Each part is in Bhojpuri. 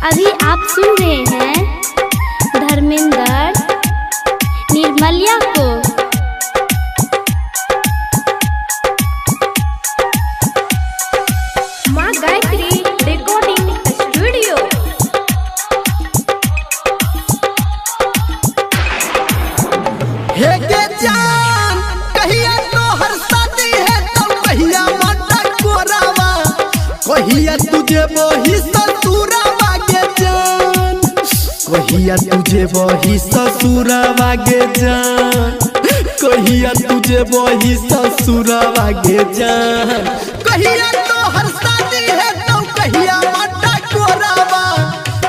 अभी आप सुन रहे हैं धर्मेंद्र निर्मलिया को। माँ गायत्री रिकॉर्डिंग स्टूडियो। हे के जान कहिया तोहर शादी है तो कहिया माता कोरावा, कहिया तुझे वही ससुरावा गे जान, कहिया तुझे वही ससुरावा गे जान, कहिया तुझे वही ससुरावा गे जान, कहिया तोहर शादी है तो कहिया माता कोरावा,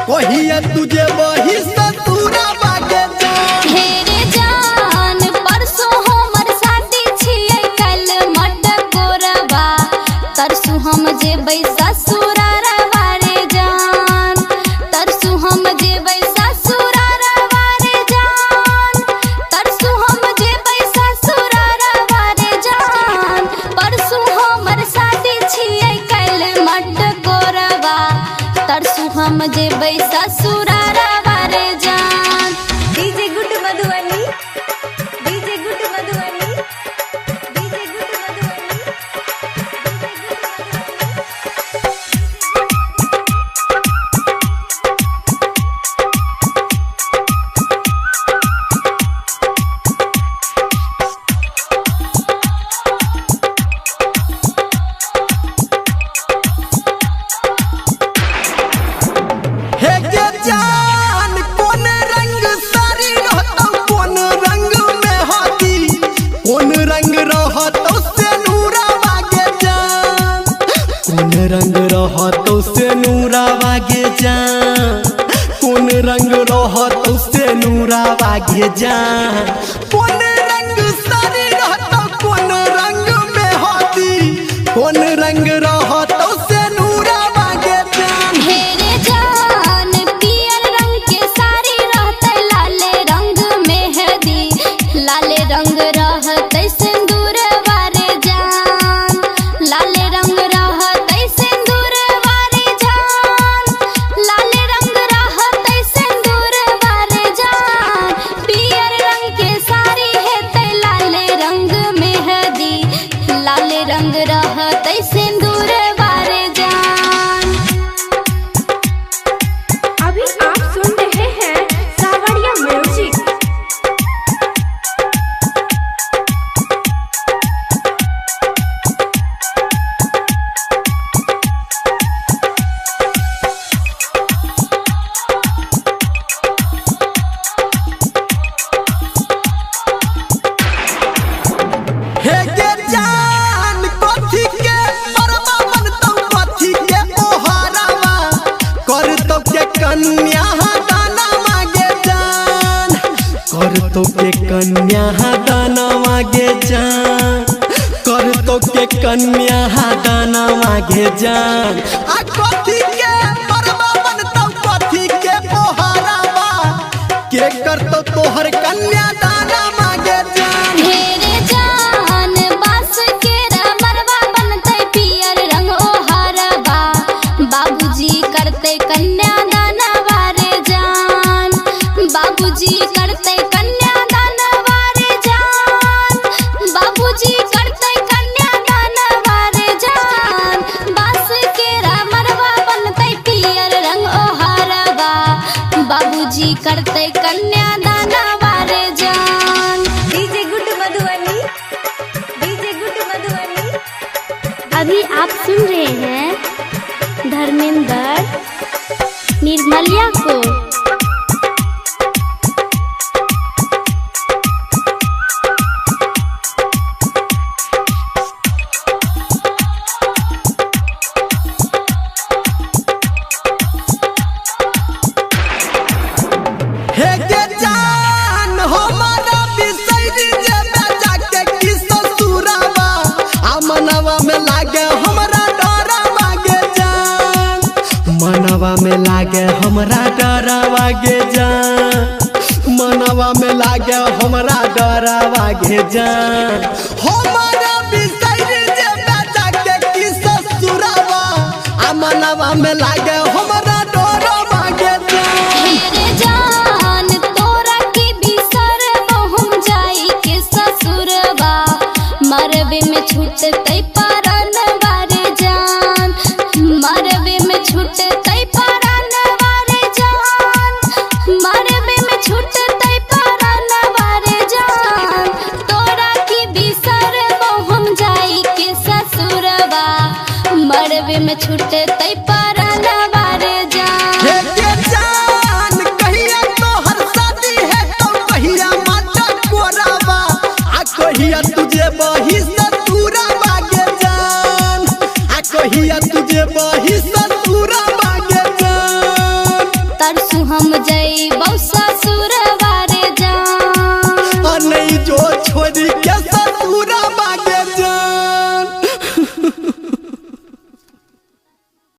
कहिया तुझे वही ससुरावा गे जान। हेरे जान परसों हमर शादी छियै कल मट कोरबा, तरसू हम जेबै ससुरारवा रे जान, तरसू हम जेबै ससुरारवा रे जान, तरसू हम जेबै ससुरारवा रे जान, परसू हमर शादी छियै कल मट कोरबा, तरसू हम जेबै ससुरारवा रे जान। DJ good Madhubani, DJ good Madhubani, DJ good Madhubani. हे के जान कौन रंग सारी रहतो, कौन रंग में हाथी, कौन रंग रहतो से नूरावा गे जान, कौन रंग रहतो से नूरावा गे जान, कौन रंग रहतो से नूरावा गे जान, कौन रंग सारी रहतो, कौन रंग में हाथी, कौन रंग रहतो से नूरावा गे जान। हेरे जान पियर रंग के साड़ी रहते, लाले रंग मेहंदी, लाले रंग रहते सिंदूर वारे जान, लाले रंग रहते सिंदूर वारे जान, लाले रंग रहते सिंदूर वारे जान, पियर रंग के साड़ी हेते लाले रंग मेहंदी, लाले रंग रहते सिंदूर वारे जान। अभी आप सुन रहे हैं सावरिया म्यूजिक। हे के जान कथी के परवा बनतौ, कथी के ओहारावा, करतौ के कन्या दानवा गे जान, करतौ के कन्या दानवा गे जान, करतौ के कन्या दानवा गे जान, आ कथी के परवा बनतौ, कथी के ओहारावा, के करतौ तोहर कन्या दानवा गे जान। हेरे जान बास के मरवा बनते पियर रंग ओहरबा, बाबूजी करते कन्यादानवा रे जान, बाबूजी करते कन्यादानवा रे जान, बाबूजी करते कन्यादानवा रे जान, बास के मरवा बनते पियर रंग ओहरबा, बाबूजी करते कन्यादानवा रे जान। DJ good Madhubani, DJ good Madhubani. अभी आप सुन रहे हैं धर्मेंद्र निर्मलिया को। हे के जान हमारा बिसैरी जे बेचा के की ससुरावा, आ मनवा में लागे हमरा डरावा गे जान, मनवा में लागे हमरा डरावा गे जान, मनवा में लागे हमरा डरावा गे जान, हमारा बिसैरी जे बेचा के की ससुरावा, में लागे हमरा डर मागे जान। हेरे जान तोरा के बिसर हम जाई के ससुरवा मरबे में छूटतै परान वारे जान मरबे में छूटतै परान वारे जान मरबे में छूटतै परान वारे जान तोरा के बिसर हम जाई के ससुरवा मरबे में छूटतै परान वारे जान। हे के जान कहिया तोहर शादी है तो कहिया माता कोराबा आ कहिया तुझे बही ससुरा मागे जान आ कहिया तुझे बही ससुरा मागे जान। तरसू हम